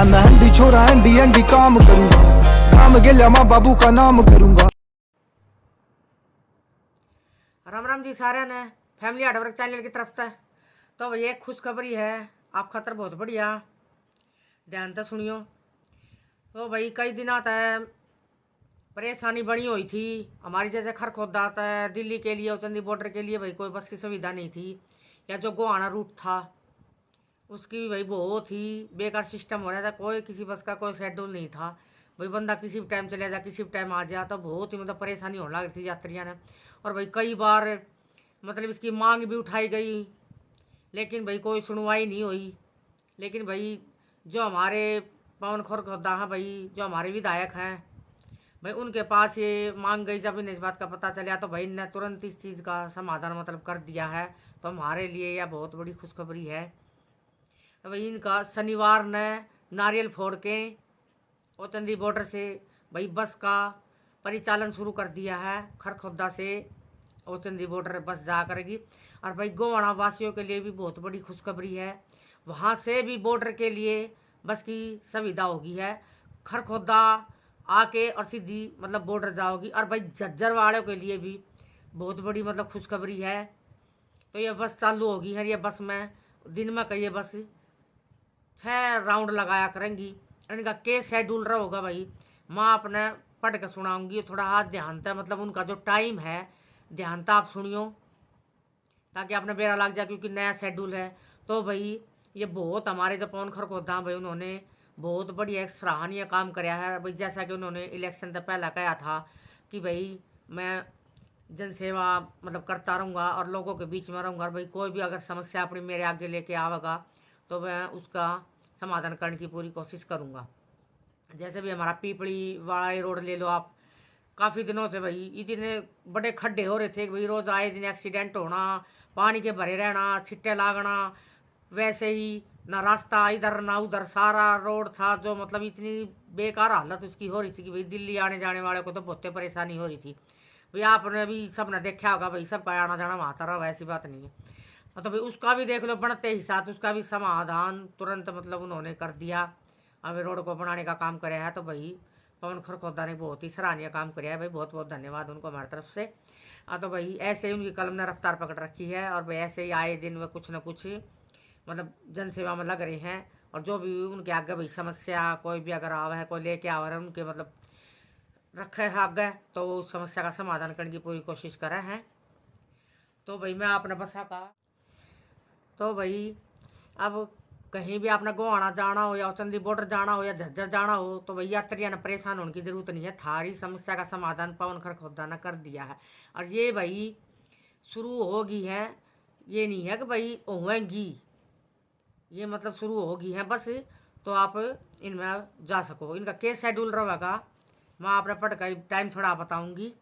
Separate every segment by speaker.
Speaker 1: मैं हंडी छोरा हंडी हंडी काम करूंगा, काम गेला माँ बाबू का नाम करूंगा।
Speaker 2: राम राम जी सारे ने फैमिली हार्डवर्क चैनल की तरफ से। तो भैया एक खुशखबरी है आप खातर बहुत बढ़िया, ध्यान से सुनियो। तो भाई कई दिनों तक परेशानी बनी हुई थी हमारी, जैसे खरखोदा तक दिल्ली के लिए और चंदी बॉर्डर के लिए भाई कोई बस की सुविधा नहीं थी, या जो गोहाना रूट था उसकी भी भाई बहुत ही बेकार सिस्टम हो रहा था। कोई किसी बस का कोई शेड्यूल नहीं था भाई, बंदा किसी भी टाइम चले जा किसी भी टाइम आ जा, तो बहुत ही मतलब परेशानी होने लगी थी यात्रियों ने। और भाई कई बार मतलब इसकी मांग भी उठाई गई, लेकिन भाई कोई सुनवाई नहीं हुई। लेकिन भाई जो हमारे पवन खरखोदा हैं भाई, जो हमारे विधायक हैं भाई, उनके पास ये मांग गई। जब इन्हें इस बात का पता चला तो भाई ने तुरंत इस चीज़ का समाधान मतलब कर दिया है। तो हमारे लिए यह बहुत बड़ी खुशखबरी है। तो भाई इनका शनिवार ने नारियल फोड़ के और चंदी बॉर्डर से भाई बस का परिचालन शुरू कर दिया है। खरखोदा से और चंदी बॉर्डर बस जा करेगी। और भाई गोवाना वासियों के लिए भी बहुत बड़ी खुशखबरी है, वहाँ से भी बॉर्डर के लिए बस की सुविधा होगी है। खरखोदा आके और सीधी मतलब बॉर्डर जाओगी। और भाई झज्जर वालों के लिए भी बहुत बड़ी मतलब खुशखबरी है। तो ये बस चालू होगी है। ये बस में दिन में कई बस 6 राउंड लगाया करेंगी। इनका के शेड्यूल रहा होगा भाई, माँ अपने पढ़ के सुनाऊंगी थोड़ा हाथ ध्यान था, मतलब उनका जो टाइम है ध्यान था आप सुनियो, ताकि आपने बेरा लग जाए, क्योंकि नया शेड्यूल है। तो भाई ये बहुत हमारे जो पवन खरखोदा भाई उन्होंने बहुत बढ़िया सराहनीय काम कराया है भाई। जैसा कि उन्होंने इलेक्शन से पहला कहा था कि भाई मैं जनसेवा मतलब करता रहूँगा और लोगों के बीच में रहूँगा, और भाई कोई भी अगर समस्या अपनी मेरे आगे लेके आवेगा तो मैं उसका समाधान करने की पूरी कोशिश करूँगा। जैसे भी हमारा पीपड़ी वाला रोड ले लो आप, काफ़ी दिनों से भाई इतने बड़े खड्डे हो रहे थे कि भाई रोज़ आए दिन एक्सीडेंट होना, पानी के भरे रहना, छिट्टे लागना, वैसे ही ना रास्ता इधर ना उधर, सारा रोड था जो मतलब इतनी बेकार हालत उसकी हो रही थी कि भाई दिल्ली आने जाने वाले को तो बहुत परेशानी हो रही थी भाई। आपने भी सब ने देखा होगा भाई, सबका आना जाना वहाँ रहा, ऐसी बात नहीं है। मतलब भाई उसका भी देख लो बनते ही साथ उसका भी समाधान तुरंत मतलब उन्होंने कर दिया। अभी रोड को बनाने का काम कराया है। तो भाई पवन खरखोदा ने बहुत ही सराहनीय काम कराया है भाई, बहुत बहुत धन्यवाद उनको हमारी तरफ से। तो भाई ऐसे ही उनकी कलम ने रफ्तार पकड़ रखी है, और भाई ऐसे ही आए दिन में कुछ न कुछ मतलब जनसेवा में लग रहे हैं। और जो भी उनके आगे भाई समस्या कोई भी अगर आवा है, कोई लेके आवा है, उनके मतलब रखे है आगे, तो उस समस्या का समाधान करने की पूरी कोशिश कर रहे हैं। तो भाई मैं आपने बसा का, तो भाई अब कहीं भी आपने गोहाना जाना हो या चंदी बॉर्डर जाना हो या झज्जर जाना हो, तो भाई यात्रियों ने परेशान होने की जरूरत नहीं है। थारी समस्या का समाधान पवन खरखोदा ने कर दिया है। और ये भाई शुरू होगी है, ये नहीं है कि भाई होंगी, ये मतलब शुरू होगी है बस। तो आप इनमें जा सको। इनका केस शेड्यूल रहेगा, मैं आपने पढ़ कर टाइम थोड़ा बताऊंगी,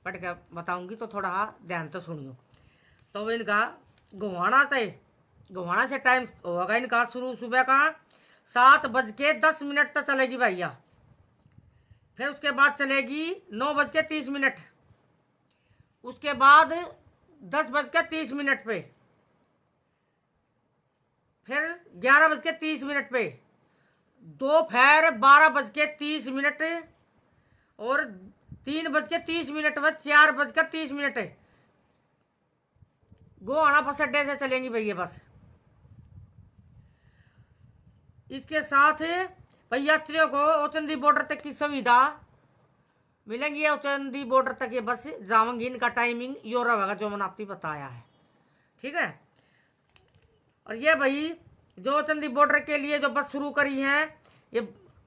Speaker 2: पढ़ कर बताऊंगी, तो थोड़ा ध्यान से सुनियो। तो इनका गोहाना से टाइम होगा इनका शुरू सुबह का 7:10 तक चलेगी भैया। फिर उसके बाद चलेगी 9:30, उसके बाद 10:30 पे, फिर 11:30 पे, दोपहर 12:30 और 3:30 व 4:30 गोहाना बस अड्डे से चलेंगी भैया बस। इसके साथ भाई यात्रियों को ओचंदी बॉर्डर तक की सुविधा मिलेंगी। ओचंदी बॉर्डर तक ये बस जाएंगी। इनका टाइमिंग यो रहेगा जो मैंने आपको बताया है, ठीक है। और ये भाई जो चंदी बॉर्डर के लिए जो बस शुरू करी है, ये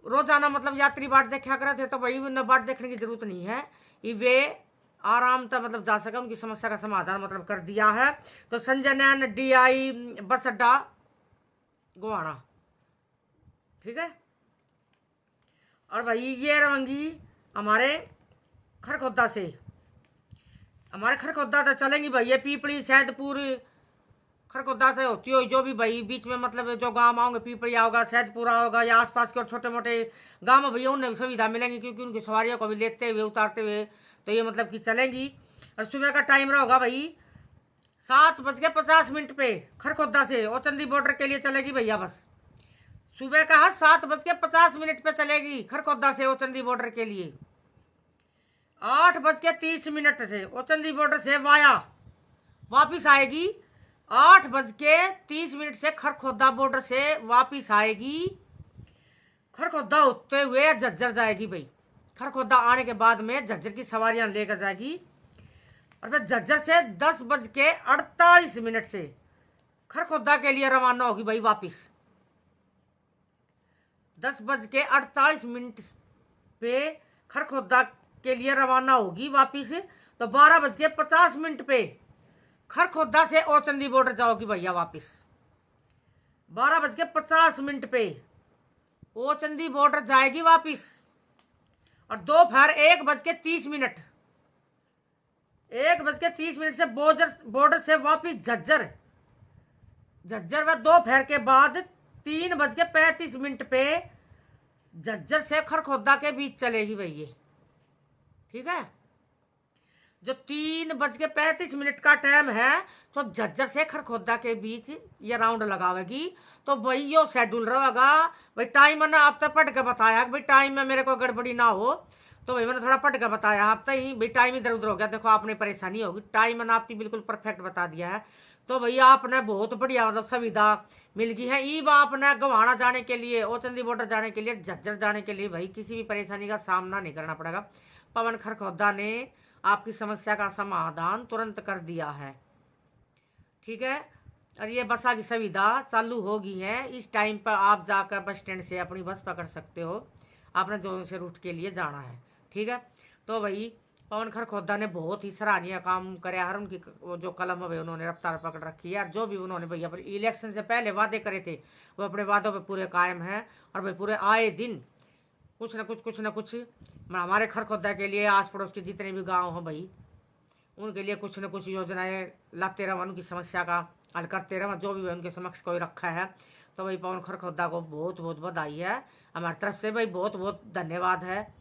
Speaker 2: रोजाना मतलब यात्री बाट देखा करे थे, तो भाई उन्हें बाट देखने की जरूरत नहीं है, ये वे आराम से मतलब जा सके। उनकी समस्या का समाधान मतलब कर दिया है। तो संजय नैन DI बस अड्डा गोहाना, ठीक है। और भाई ये रहेंगी हमारे खरखोदा से, हमारे खरखोदा से चलेंगी भाई ये पीपली सैदपुर खरखोदा से होती हो, जो भी भाई बीच में मतलब जो गांव आओगे, पीपलिया होगा, सैदपुरा होगा, या आसपास के और छोटे मोटे गांव में भैया उन्हें भी सुविधा मिलेंगी, क्योंकि उनकी सवारियों को भी लेते हुए उतारते हुए तो ये मतलब कि चलेंगी। और सुबह का टाइम रहेगा भाई 7:50 पे खरखोदा से और चंदी बॉर्डर के लिए चलेगी भैया बस। सुबह का 7:50 पे चलेगी खरखोदा से ओचंदी बॉर्डर के लिए। 8:30 से ओचंदी बॉर्डर से वाया वापिस आएगी। 8:30 से खरखोदा बॉर्डर से वापिस आएगी। खरखोदा होते हुए झज्जर जाएगी भाई। खरखोदा आने के बाद में झज्जर की सवारियां लेकर जाएगी और फिर झज्जर से 10:48 से खरखोदा के लिए रवाना होगी भाई वापिस। 10:48 पे खरखोदा के लिए रवाना होगी वापिस। तो 12:50 पे खरखोदा से ओचंदी बॉर्डर जाओगी भैया वापिस। 12:50 पे ओचंदी बॉर्डर जाएगी वापिस। और दोपहर 1:30 से बॉर्डर से वापिस झज्जर। झज्जर व दोपहर के बाद 3:35 पे झज्जर से खरखोदा के बीच चलेगी भैया। ठीक है, जो 3:35 का टाइम है तो झज्जर से खरखोदा के बीच ये राउंड लगावेगी। तो भाई यो शेड्यूल रहेगा भाई। टाइम मैंने आप तक पढ़ के बताया भाई, टाइम में मेरे को गड़बड़ी ना हो। तो भाई मैंने थोड़ा पढ़ के बताया आप तक ही भाई, टाइम इधर उधर हो गया देखो आपने परेशानी होगी। टाइम मैंने आपकी बिल्कुल परफेक्ट बता दिया है। तो भैया आपने बहुत बढ़िया मतलब सुविधा मिल गई है। ईब आपने गवाना जाने के लिए, ओचंदी बॉर्डर जाने के लिए, झज्जर जाने के लिए भाई किसी भी परेशानी का सामना नहीं करना पड़ेगा। पवन खरखोदा ने आपकी समस्या का समाधान तुरंत कर दिया है। ठीक है, और ये बसा की सुविधा चालू हो गई है। इस टाइम पर आप जाकर बस स्टैंड से अपनी बस पकड़ सकते हो। आपने जो से रूट के लिए जाना है। ठीक है, तो भाई पवन खरखोदा ने बहुत ही सराहनीय काम करे हर। उनकी वो जो कलम है उन्होंने रफ्तार पकड़ रखी है। और जो भी उन्होंने भाई अपने इलेक्शन से पहले वादे करे थे वो अपने वादों पे पूरे कायम हैं। और भाई पूरे आए दिन कुछ न कुछ हमारे खरखोदा के लिए आस पड़ोस के जितने भी गांव हैं भाई उनके लिए कुछ न कुछ योजनाएं लाते रहे, उनकी समस्या का हल करते रहे। जो भी उनके समक्ष कोई रखा है तो भाई पवन खरखोदा को बहुत बहुत बधाई है हमारी तरफ से भाई, बहुत बहुत धन्यवाद है।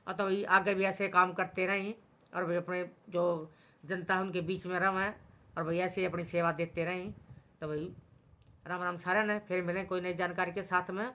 Speaker 2: और तो भाई आगे भी ऐसे काम करते रहें और भाई अपने जो जनता है उनके बीच में रहें और भाई ऐसे ही अपनी सेवा देते रहें। तो भाई राम राम सारे ने फिर मिलें कोई नई जानकारी के साथ में।